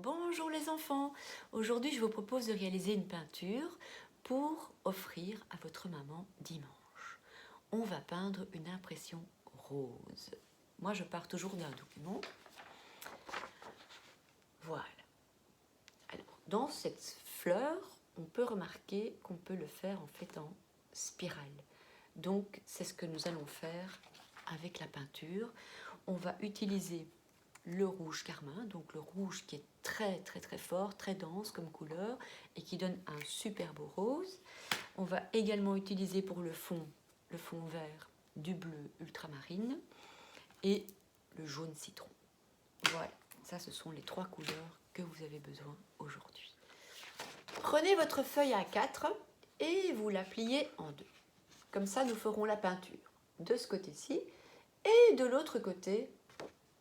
Bonjour les enfants, aujourd'hui je vous propose de réaliser une peinture pour offrir à votre maman dimanche. On va peindre une impression rose. Moi je pars toujours d'un document. Voilà. Alors dans cette fleur, on peut remarquer qu'on peut le faire en fait en spirale. Donc c'est ce que nous allons faire avec la peinture. On va utiliser le rouge carmin, donc le rouge qui est très fort, très dense comme couleur et qui donne un super beau rose. On va également utiliser pour le fond vert, du bleu ultramarine et le jaune citron. Voilà, ça ce sont les trois couleurs que vous avez besoin aujourd'hui. Prenez votre feuille A4 et vous la pliez en deux. Comme ça nous ferons la peinture de ce côté-ci et de l'autre côté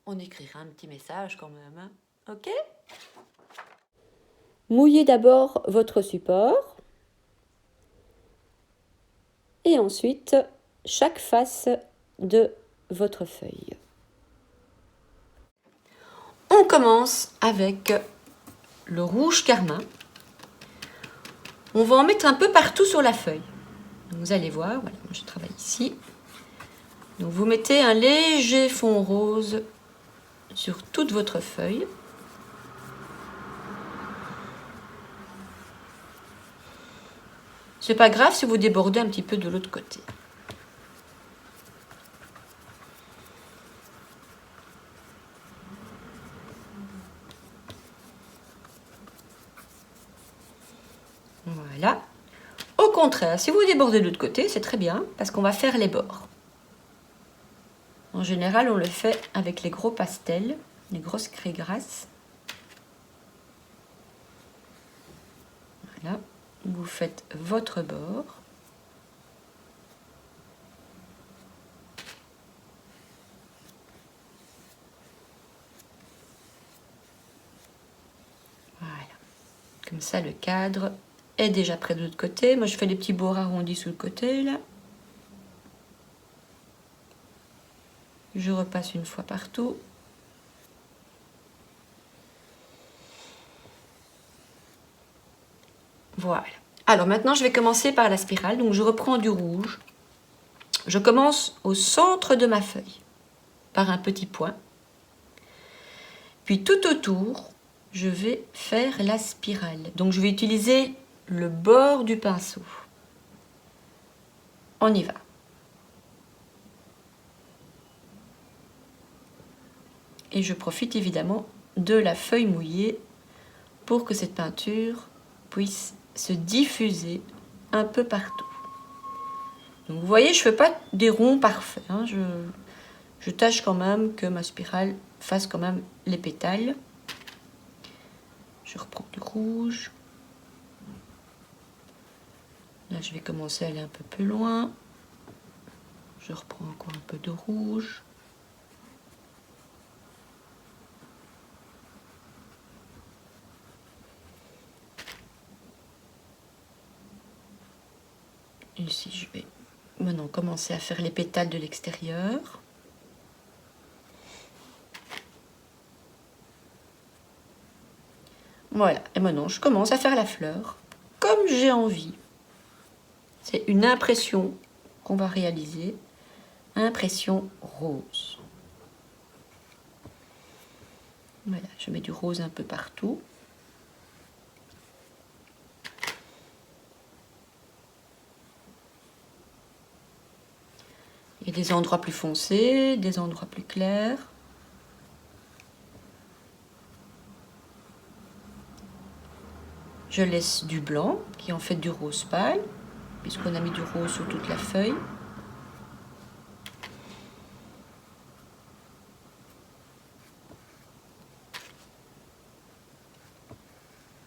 on écrira un petit message quand même, hein. Ok? Mouillez d'abord votre support et ensuite chaque face de votre feuille. On commence avec le rouge carmin. On va en mettre un peu partout sur la feuille. Donc vous allez voir, voilà, moi je travaille ici. Donc vous mettez un léger fond rose sur toute votre feuille. C'est pas grave si vous débordez un petit peu de l'autre côté. Voilà. Au contraire, si vous débordez de l'autre côté, c'est très bien parce qu'on va faire les bords. En général, on le fait avec les gros pastels, les grosses craies grasses. Voilà. Vous faites votre bord. Voilà. Comme ça, le cadre est déjà près de l'autre côté. Moi, je fais des petits bords arrondis sous le côté, là. Je repasse une fois partout. Voilà. Alors maintenant, je vais commencer par la spirale. Donc, je reprends du rouge. Je commence au centre de ma feuille, par un petit point. Puis tout autour, je vais faire la spirale. Donc, je vais utiliser le bord du pinceau. On y va. Et je profite évidemment de la feuille mouillée pour que cette peinture puisse se diffuser un peu partout. Donc vous voyez, je ne fais pas des ronds parfaits, hein. Je tâche quand même que ma spirale fasse quand même les pétales. Je reprends du rouge. Là, je vais commencer à aller un peu plus loin. Je reprends encore un peu de rouge. Ici, je vais maintenant commencer à faire les pétales de l'extérieur. Voilà, et maintenant je commence à faire la fleur comme j'ai envie. C'est une impression qu'on va réaliser, impression rose. Voilà, je mets du rose un peu partout. Il y a des endroits plus foncés, des endroits plus clairs. Je laisse du blanc, qui est en fait du rose pâle, puisqu'on a mis du rose sur toute la feuille.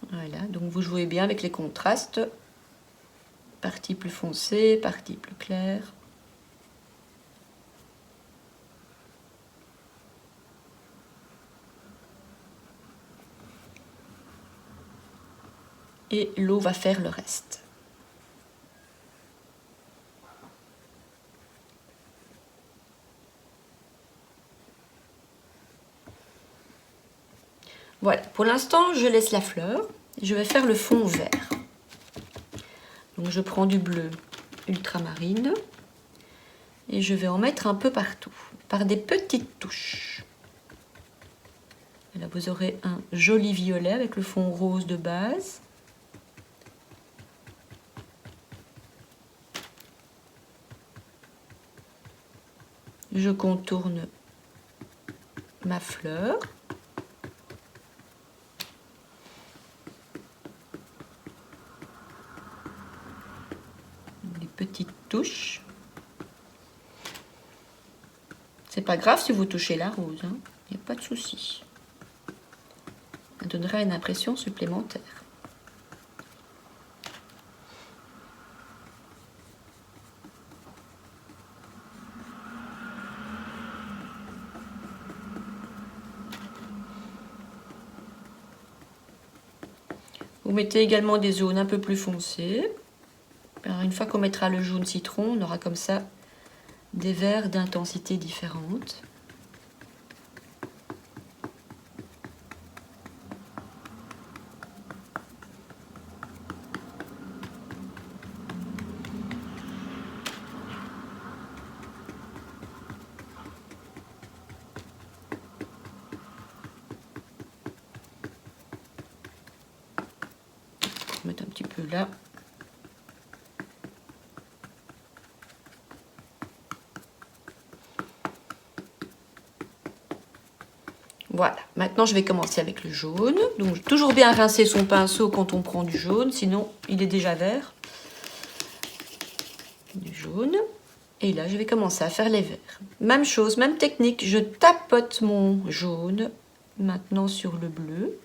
Voilà, donc vous jouez bien avec les contrastes. Partie plus foncée, partie plus claire. Et l'eau va faire le reste. Voilà, pour l'instant, je laisse la fleur. Je vais faire le fond vert. Donc je prends du bleu ultramarine et je vais en mettre un peu partout, par des petites touches. Et là, vous aurez un joli violet avec le fond rose de base. Je contourne ma fleur. Des petites touches. C'est pas grave si vous touchez la rose, hein. Il n'y a pas de souci. Ça donnera une impression supplémentaire. Vous mettez également des zones un peu plus foncées. Alors, une fois qu'on mettra le jaune citron, on aura comme ça des verts d'intensité différente. Je vais mettre un petit peu là. Voilà, maintenant je vais commencer avec le jaune. Donc toujours bien rincer son pinceau quand on prend du jaune, sinon il est déjà vert. Du jaune. Et là je vais commencer à faire les verts. Même chose, même technique, je tapote mon jaune maintenant sur le bleu.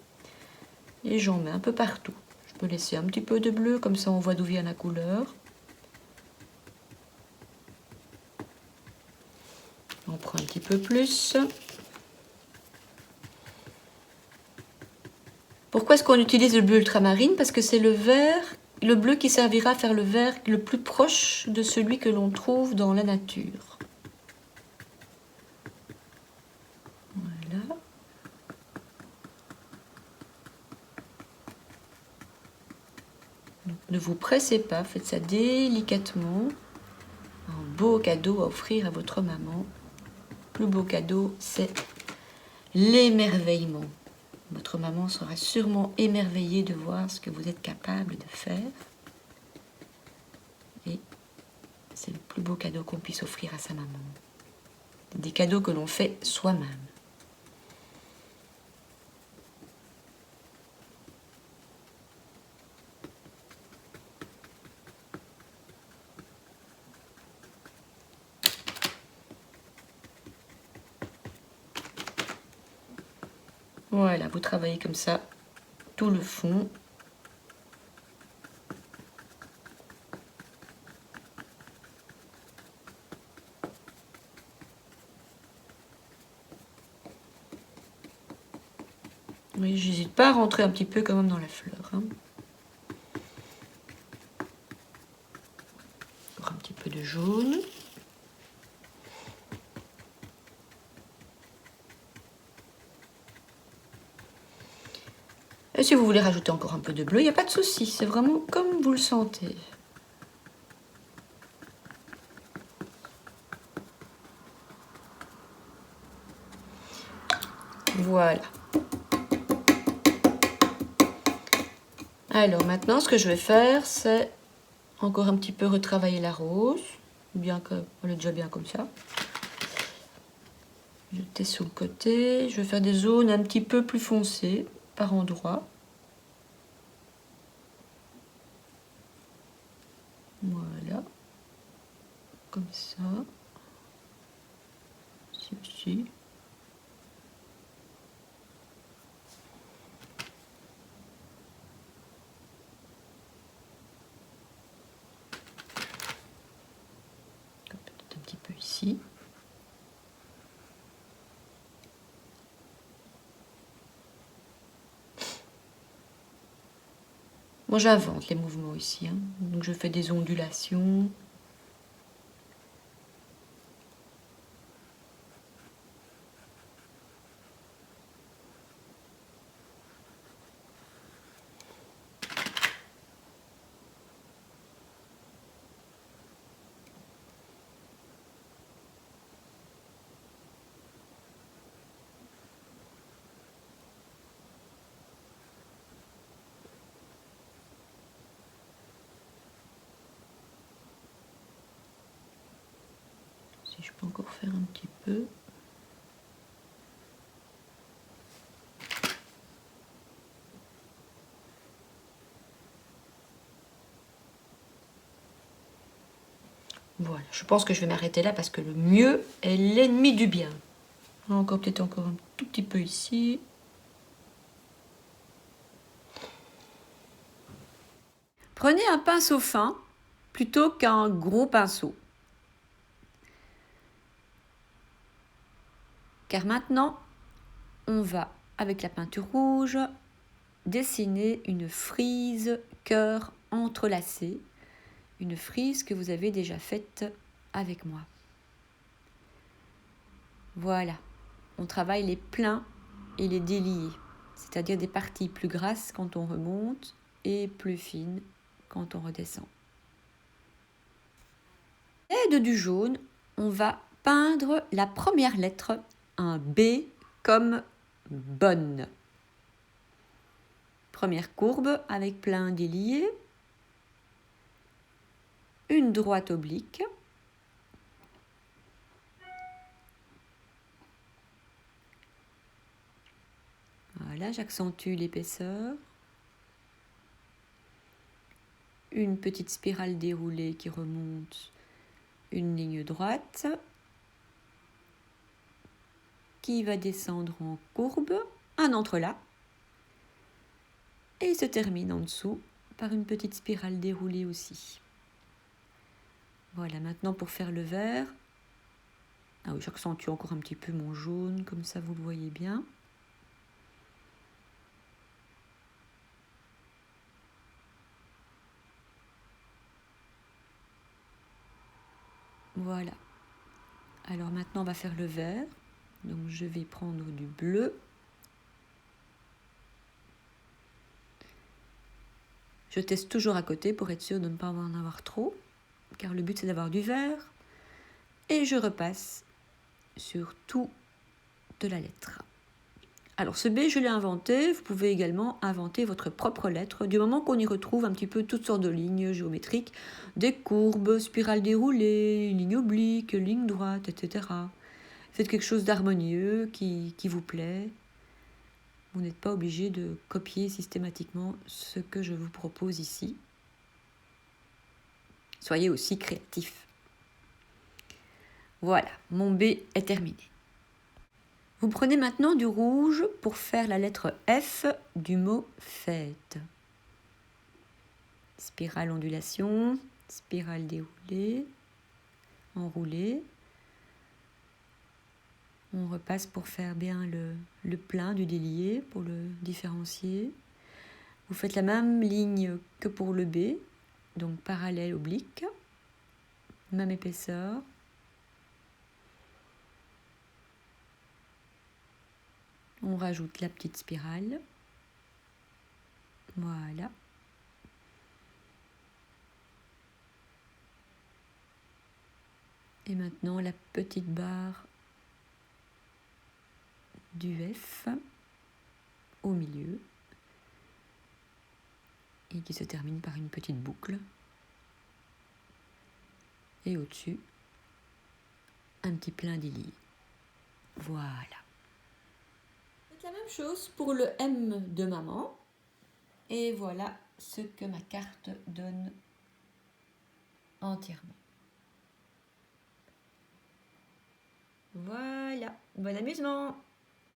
Et j'en mets un peu partout. Je peux laisser un petit peu de bleu, comme ça on voit d'où vient la couleur. On prend un petit peu plus. Pourquoi est-ce qu'on utilise le bleu ultramarine? Parce que c'est le vert, le bleu qui servira à faire le vert le plus proche de celui que l'on trouve dans la nature. Voilà. Donc, ne vous pressez pas, faites ça délicatement. Un beau cadeau à offrir à votre maman. Le plus beau cadeau, c'est l'émerveillement. Votre maman sera sûrement émerveillée de voir ce que vous êtes capable de faire. Et c'est le plus beau cadeau qu'on puisse offrir à sa maman. Des cadeaux que l'on fait soi-même. Voilà, vous travaillez comme ça tout le fond. Oui, j'hésite pas à rentrer un petit peu quand même dans la fleur. Hein. Encore un petit peu de jaune. Et si vous voulez rajouter encore un peu de bleu, il n'y a pas de souci. C'est vraiment comme vous le sentez. Voilà. Alors maintenant, ce que je vais faire, c'est encore un petit peu retravailler la rose. Bien qu'on est déjà bien comme ça. Jeter sur le côté. Je vais faire des zones un petit peu plus foncées par endroits. Voilà. Comme ça. Ici aussi. Peut-être un petit peu ici. Moi, j'invente les mouvements ici. Hein. Donc, je fais des ondulations. Je peux encore faire un petit peu. Voilà, je pense que je vais m'arrêter là parce que le mieux est l'ennemi du bien. Encore peut-être encore un tout petit peu ici. Prenez un pinceau fin plutôt qu'un gros pinceau. Car maintenant, on va, avec la peinture rouge, dessiner une frise cœur entrelacée. Une frise que vous avez déjà faite avec moi. Voilà, on travaille les pleins et les déliés, c'est-à-dire des parties plus grasses quand on remonte et plus fines quand on redescend. À l'aide du jaune, on va peindre la première lettre, un B comme bonne. Première courbe avec plein déliés, une droite oblique, voilà, j'accentue l'épaisseur, une petite spirale déroulée qui remonte, une ligne droite qui va descendre en courbe, un entrelac, et se termine en dessous par une petite spirale déroulée aussi. Voilà, maintenant pour faire le vert, ah oui, j'accentue encore un petit peu mon jaune, comme ça vous le voyez bien. Voilà. Alors maintenant on va faire le vert. Donc je vais prendre du bleu. Je teste toujours à côté pour être sûr de ne pas en avoir trop, car le but c'est d'avoir du vert. Et je repasse sur tout de la lettre. Alors ce B, je l'ai inventé, vous pouvez également inventer votre propre lettre, du moment qu'on y retrouve un petit peu toutes sortes de lignes géométriques, des courbes, spirales déroulées, lignes obliques, lignes droites, etc. Faites quelque chose d'harmonieux qui vous plaît. Vous n'êtes pas obligé de copier systématiquement ce que je vous propose ici. Soyez aussi créatifs. Voilà, mon B est terminé. Vous prenez maintenant du rouge pour faire la lettre F du mot fête. Spirale ondulation, spirale déroulée, enroulée. On repasse pour faire bien le plein du délié, pour le différencier. Vous faites la même ligne que pour le B, donc parallèle oblique, même épaisseur. On rajoute la petite spirale. Voilà. Et maintenant la petite barre du F au milieu et qui se termine par une petite boucle. Et au-dessus, un petit plein d'élis. Voilà. Faites la même chose pour le M de maman. Et voilà ce que ma carte donne entièrement. Voilà, bon amusement!